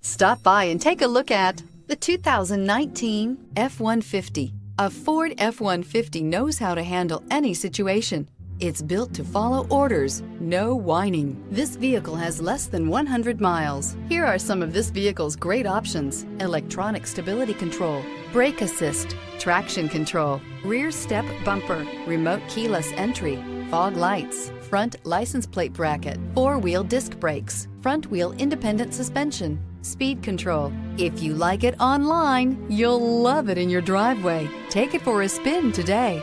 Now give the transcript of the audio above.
Stop by and take a look at the 2019 F-150. A Ford F-150 knows how to handle any situation. It's built to follow orders, no whining. This vehicle has less than 100 miles. Here are some of this vehicle's great options: electronic stability control, brake assist, traction control, rear step bumper, remote keyless entry, fog lights, front license plate bracket, four-wheel disc brakes, front wheel independent suspension, speed control. If you like it online, you'll love it in your driveway. Take it for a spin today.